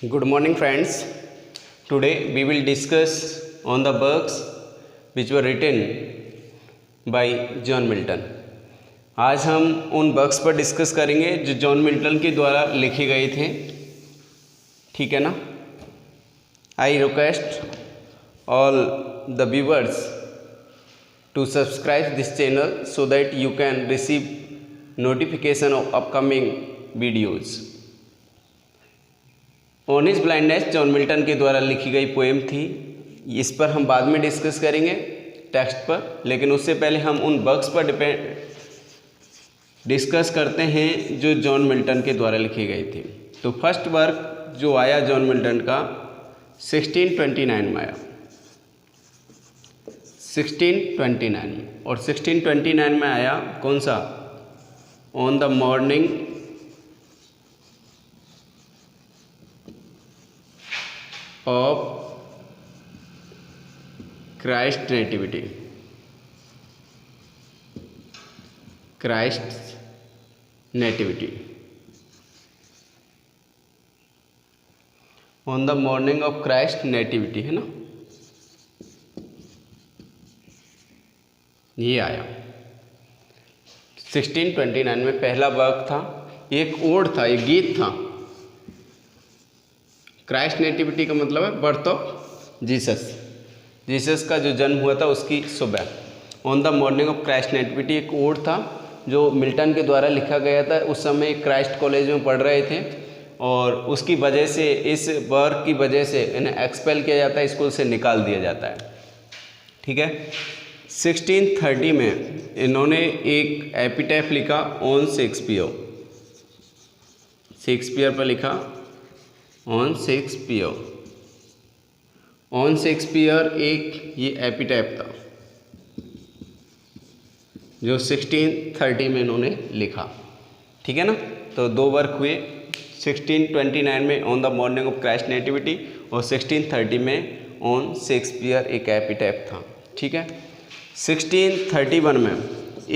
Good morning, friends. Today we will discuss on the works which were written by John Milton. आज हम उन works पर discuss करेंगे जो जॉन मिल्टन के द्वारा लिखे गए थे. ठीक है ना. I request all the viewers to subscribe this channel so that you can receive notification of upcoming videos. On his blindness John Milton के द्वारा लिखी गई पोएम थी. इस पर हम बाद में डिस्कस करेंगे टेक्स्ट पर, लेकिन उससे पहले हम उन वर्क्स पर डिस्कस करते हैं जो जॉन मिल्टन के द्वारा लिखी गई थी. तो फर्स्ट वर्क जो आया जॉन मिल्टन का 1629 में आया, 1629 में. और 1629 में आया कौन सा? On the morning of Christ nativity. Christ nativity. On the morning of Christ nativity है ना, ये आया 1629 में. पहला वर्क था, एक ओड था, एक गीत था. क्राइस्ट नेटिविटी का मतलब है बर्थ ऑफ जीसस. जीसस का जो जन्म हुआ था उसकी सुबह. On the morning of Christ nativity एक ओड था जो मिल्टन के द्वारा लिखा गया था. उस समय क्राइस्ट कॉलेज में पढ़ रहे थे और उसकी वजह से, इस वर्क की वजह से इन्हें एक्सपेल किया जाता है, स्कूल से निकाल दिया जाता है. ठीक है. 1630 में इन्होंने एक एपिटैफ लिखा ऑन शेक्सपियर. शेक्सपियर पर लिखा ऑन शेक्सपियर. ऑन शेक्सपियर एक ये एपिटैफ था जो 1630 में इन्होंने लिखा. ठीक है ना. तो दो वर्क हुए 1629 में on the morning of Christ nativity और 1630 में ऑन शेक्सपियर एक एपिटैफ था. ठीक है. 1631 में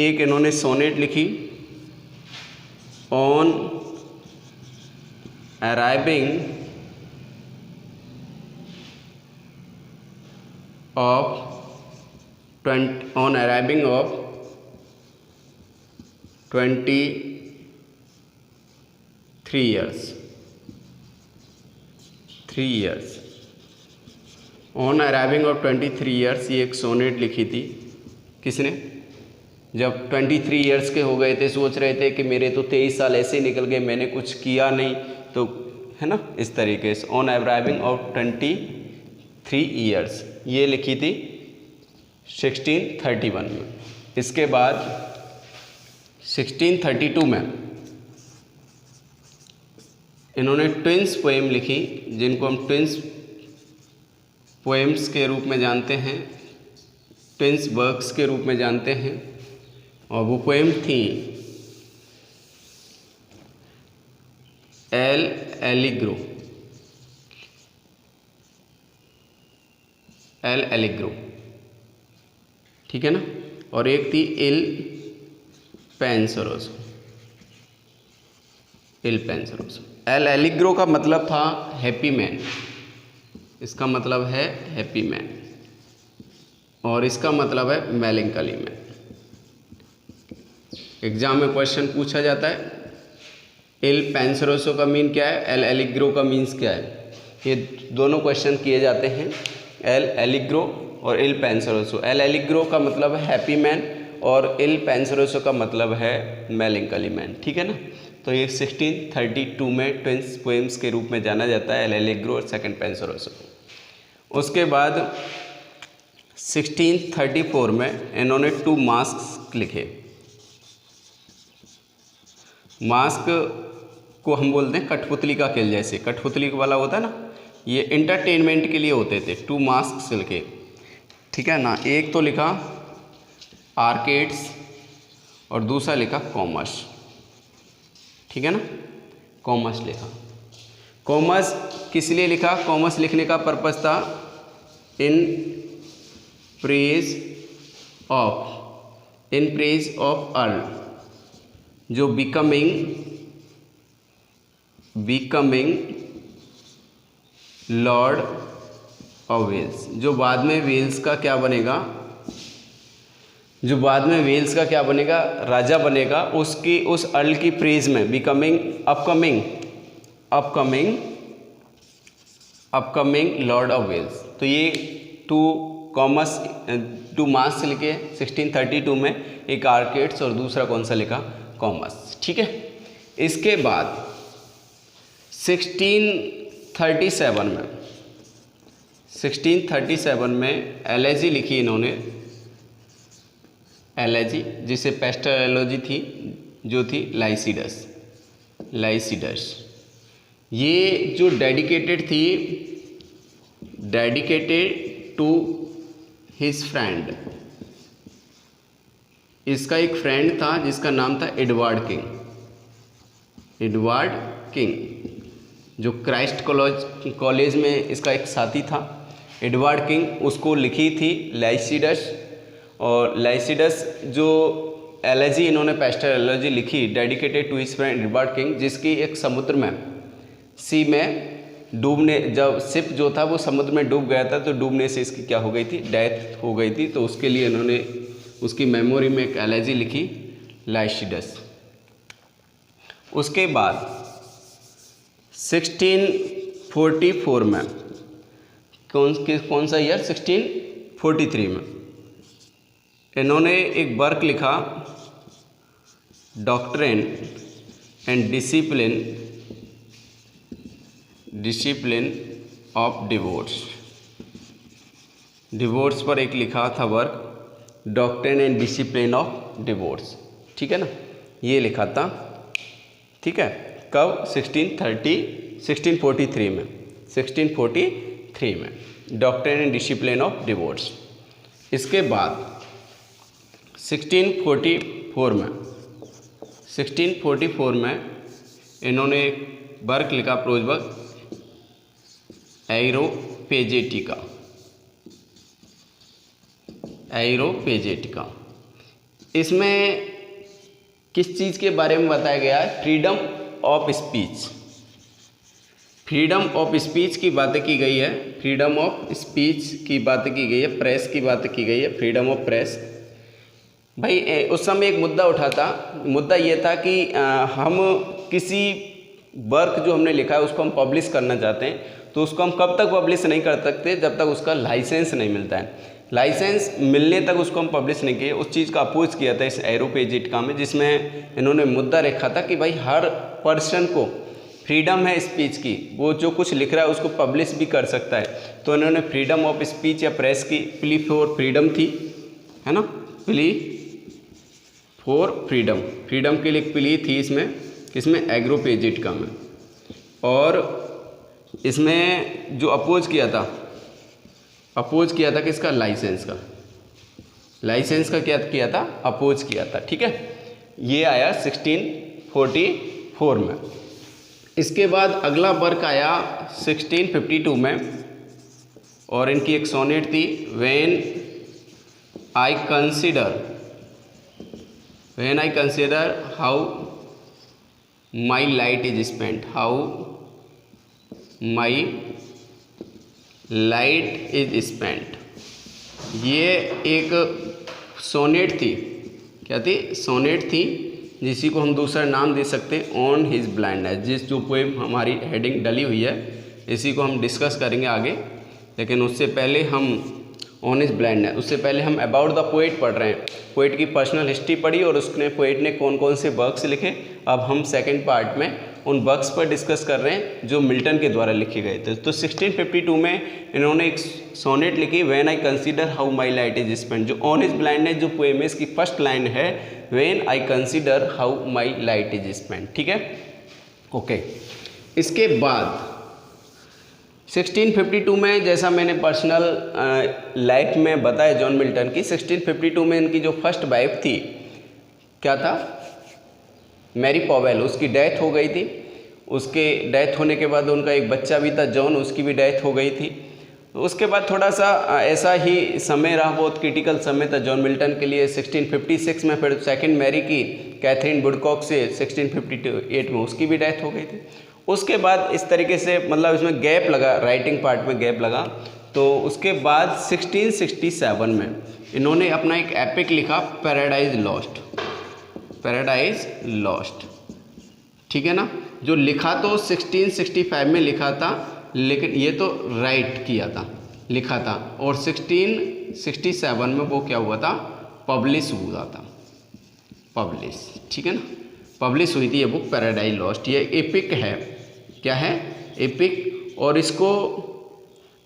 एक इन्होंने सोनेट लिखी on arriving of 23 years. 3 years. On arriving of 23 years ये एक सोनेट लिखी थी. किसने? जब 23 years के हो गए थे, सोच रहे थे कि मेरे तो 23 साल ऐसे ही निकल गए, मैंने कुछ किया नहीं, तो है ना, इस तरीके से. ऑन अराइविंग ऑफ 23 years ये लिखी थी 1631 में. इसके बाद 1632 में इन्होंने ट्विंस पोएम लिखी, जिनको हम ट्विंस पोएम्स के रूप में जानते हैं, ट्विंस वर्क्स के रूप में जानते हैं. और वो पोएम थी एल एलिग्रो. L Allegro. ठीक है ना. और एक थी इल पेंसरोसो. इल पेंसरोसो. एल एलिग्रो का मतलब था हैप्पी मैन. इसका मतलब है हैप्पी मैन और इसका मतलब है मेलंकली मैन. एग्जाम में क्वेश्चन पूछा जाता है इल पेंसरोसो का मीन क्या है, एल एलिग्रो का मीन्स क्या है. ये दोनों क्वेश्चन किए जाते हैं, एल एलिग्रो और इल पेंसरोसो. एल एलिग्रो का मतलब है हैप्पी मैन और इल पेंसरोसो का मतलब है मेलंकली मैन. ठीक है ना. तो ये 1632 में ट्विंस पोएम्स के रूप में जाना जाता है, एल एलिग्रो और सेकंड पेंसरोसो. उसके बाद 1634 में इन्होंने 2 मास्क लिखे. मास्क को हम बोलते हैं कठपुतली का खेल. जैसे कठपुतली वाला होता है ना, ये इंटरटेनमेंट के लिए होते थे. 2 मास्क लिखे. ठीक है ना. एक तो लिखा आर्केड्स और दूसरा लिखा कॉमर्स. ठीक है ना. कॉमर्स लिखा. कॉमर्स किस लिए लिखा? कॉमर्स लिखने का पर्पस था इन प्रेज ऑफ अर्ल, जो बिकमिंग लॉर्ड ऑफ वेल्स, जो बाद में वेल्स का क्या बनेगा, जो बाद में वेल्स का क्या बनेगा, राजा बनेगा, उसकी उस अर्ल की प्रेज में becoming upcoming lord of Wales. तो ये टू मास से लिखे 1632 में, एक आर्केड्स और दूसरा कौन सा लिखा, कॉमर्स। ठीक है, इसके बाद 1637 में एलेजी लिखी इन्होंने, एलेजी जिसे पेस्टोलॉजी थी, जो थी लाइसिडस। ये जो डेडिकेटेड टू हिज फ्रेंड, इसका एक फ्रेंड था जिसका नाम था एडवर्ड किंग, जो क्राइस्ट कॉलेज में इसका एक साथी था एडवर्ड किंग, उसको लिखी थी लाइसिडस। और लाइसिडस जो एलेजी इन्होंने पेस्टोलॉजी लिखी dedicated to his friend Edward King, जिसकी एक समुद्र में सी में डूबने, जब शिप जो था वो समुद्र में डूब गया था, तो डूबने से इसकी क्या हो गई थी, डेथ हो गई थी। तो उसके लिए इन्होंने उसकी मेमोरी में एक एलेजी लिखी लाइसिडस। उसके बाद 1644 में कौन सा ईयर, 1643 में इन्होंने एक वर्क लिखा, doctrine and discipline of divorce पर एक लिखा था work, doctrine and discipline of divorce. ठीक है ना, ये लिखा था। ठीक है, कब, 1643 में doctrine and discipline of divorce. इसके बाद 1644 में इन्होंने एक वर्क लिखा, प्रोज वर्क, एरोपेजेटिका। इसमें किस चीज़ के बारे में बताया गया है, फ्रीडम ऑफ स्पीच की बातें की गई है, फ्रीडम ऑफ स्पीच की बातें की गई है, प्रेस की बातें की गई है, फ्रीडम ऑफ प्रेस। भाई उस समय एक मुद्दा ये था कि हम किसी वर्क जो हमने लिखा है उसको हम पब्लिश करना चाहते हैं, तो उसको हम कब तक पब्लिश नहीं कर सकते, जब तक उसका लाइसेंस नहीं मिलता है। लाइसेंस मिलने तक उसको हम पब्लिश नहीं किए। उस चीज़ का अपोज किया था इस एरोपेजिटिका में, जिसमें इन्होंने मुद्दा रखा था कि भाई हर पर्सन को फ्रीडम है स्पीच की, वो जो कुछ लिख रहा है उसको पब्लिश भी कर सकता है। तो इन्होंने फ्रीडम ऑफ स्पीच या प्रेस की प्ली फॉर फ्रीडम थी, है ना, प्ली फॉर फ्रीडम के लिए एक प्ली थी इसमें एरोपेजिटिका में। और इसमें जो अपोज किया था किसका, लाइसेंस का क्या किया था, अपोज किया था। ठीक है, ये आया 1644 में। इसके बाद अगला वर्क आया 1652 में, और इनकी एक सोनेट थी, when I consider how my light is spent, ये एक सोनेट थी, क्या थी, सोनेट थी, जिसी को हम दूसरा नाम दे सकते हैं ऑन हिज ब्लाइंडनेस। जिस जो पोएम हमारी हेडिंग डली हुई है, इसी को हम डिस्कस करेंगे आगे, लेकिन उससे पहले हम ऑन हिज ब्लाइंडनेस, उससे पहले हम अबाउट द पोएट पढ़ रहे हैं। पोएट की पर्सनल हिस्ट्री पढ़ी और उसने पोएट ने कौन कौन से वर्क्स लिखे। अब हम सेकंड पार्ट में उन वर्क्स पर डिस्कस कर रहे हैं जो मिल्टन के द्वारा लिखे गए थे। तो 1652 में इन्होंने एक सोनेट लिखी, when I consider how my light is spent. जो ऑन हिज ब्लाइंडनेस जो पोएम है, इसकी फर्स्ट लाइन है when I consider how my light is spent. ठीक है, ओके। इसके बाद 1652 में, जैसा मैंने पर्सनल लाइफ में बताया जॉन मिल्टन की, 1652 में इनकी जो फर्स्ट वाइफ थी, क्या था, मैरी पॉवेल, उसकी डेथ हो गई थी। उसके डेथ होने के बाद उनका एक बच्चा भी था जॉन, उसकी भी डेथ हो गई थी। उसके बाद थोड़ा सा ऐसा ही समय रहा, बहुत क्रिटिकल समय था जॉन मिल्टन के लिए। 1656 में फिर सेकंड मैरी की कैथरीन वुडकॉक से 1658 में उसकी भी डेथ हो गई थी। उसके बाद इस तरीके से मतलब इसमें गैप लगा, राइटिंग पार्ट में गैप लगा। तो उसके बाद 1667 में इन्होंने अपना एक एपिक लिखा, पैराडाइज लॉस्ट। पैराडाइज लॉस्ट, ठीक है ना। जो लिखा तो 1665 में लिखा था, लेकिन ये तो राइट किया था, लिखा था, और 1667 में वो क्या हुआ था, पब्लिश हुआ था, पब्लिश, ठीक है ना, पब्लिश हुई थी ये बुक पैराडाइज लॉस्ट। ये एपिक है, क्या है, एपिक, और इसको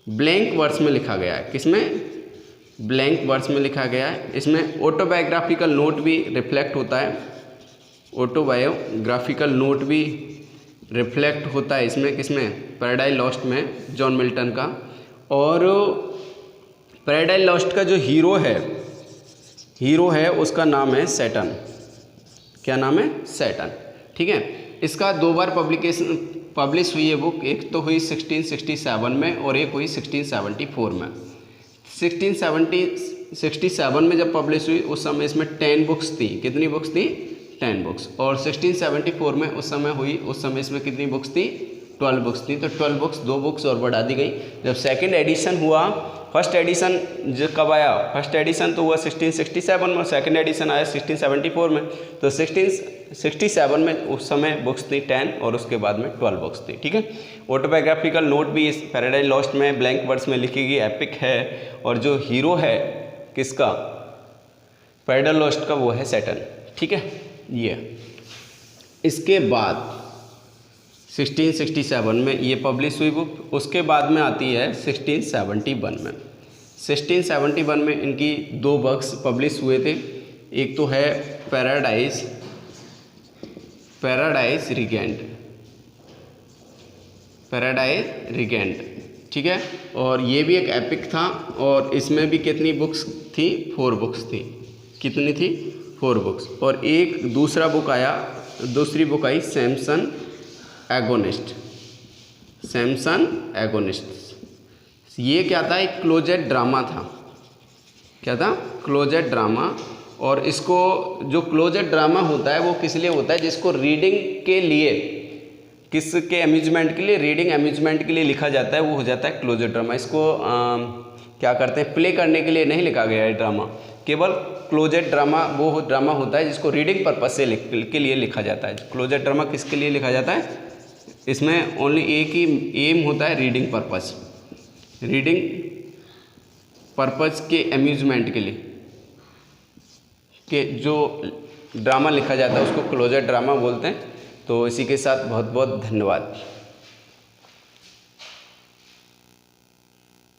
ब्लैंक वर्स में लिखा गया है। किसमें, ब्लैंक वर्स में लिखा गया है। इसमें ऑटोबायोग्राफिकल नोट भी रिफ्लेक्ट होता है, ऑटोबायोग्राफिकल नोट भी रिफ्लेक्ट होता है इसमें, किसमें, पैराडाइज लॉस्ट में, जॉन मिल्टन का। और पैराडाइज लॉस्ट का जो हीरो है उसका नाम है सैटर्न। क्या नाम है, सैटर्न, ठीक है। इसका 2 बार पब्लिश हुई है बुक, एक तो हुई 1667 में और एक हुई 1674 में। 1667 में जब पब्लिश हुई उस समय इसमें 10 बुक्स थी। कितनी बुक्स थी, 10 बुक्स। और 1674 में उस समय हुई, उस समय इसमें कितनी बुक्स थी, 12 बुक्स थी। तो 12 बुक्स, 2 बुक्स और बढ़ा दी गई। जब सेकंड एडिशन हुआ, फर्स्ट एडिशन जो कब आया, फर्स्ट एडिशन तो हुआ 1667 में, सेकंड एडिशन आया 1674 में। तो 1667 में उस समय बुक्स थी 10 और उसके बाद में 12 बुक्स थी, ठीक है। ऑटोबायोग्राफिकल नोट भी इस पैराडाइज लॉस्ट में ब्लैंक वर्ड्स में लिखी गई एपिक है, और जो हीरो है किसका, पैराडाइज लॉस्ट का, वो है सैटर्न, ठीक है। ये इसके बाद 1667 में ये पब्लिश हुई बुक। उसके बाद में आती है 1671 में। 1671 में इनकी 2 बुक्स पब्लिश हुए थे। एक तो है पैराडाइज रिगेंट, ठीक है। और ये भी एक एपिक था, और इसमें भी कितनी बुक्स थी, 4 बुक्स थी। कितनी थी, 4 बुक्स। और एक दूसरी बुक आई सैमसन एगोनिस्ट। ये क्या था, एक क्लोजेट ड्रामा था। क्या था, क्लोजेट ड्रामा। और इसको, जो क्लोजेट ड्रामा होता है वो किस लिए होता है, जिसको रीडिंग के लिए, किसके अम्यूजमेंट के लिए, रीडिंग अम्यूजमेंट के लिए लिखा जाता है, वो हो जाता है क्लोजेट ड्रामा। इसको क्या करते हैं, प्ले करने के लिए नहीं लिखा गया है ड्रामा। केवल क्लोजेट ड्रामा वो ड्रामा होता है जिसको रीडिंग पर्पस से के लिए लिखा जाता है। क्लोजेट ड्रामा किसके लिए लिखा जाता है, इसमें ओनली एक ही एम होता है, रीडिंग पर्पस के अम्यूजमेंट के लिए, कि जो ड्रामा लिखा जाता है उसको क्लोजेट ड्रामा बोलते हैं। तो इसी के साथ बहुत बहुत धन्यवाद।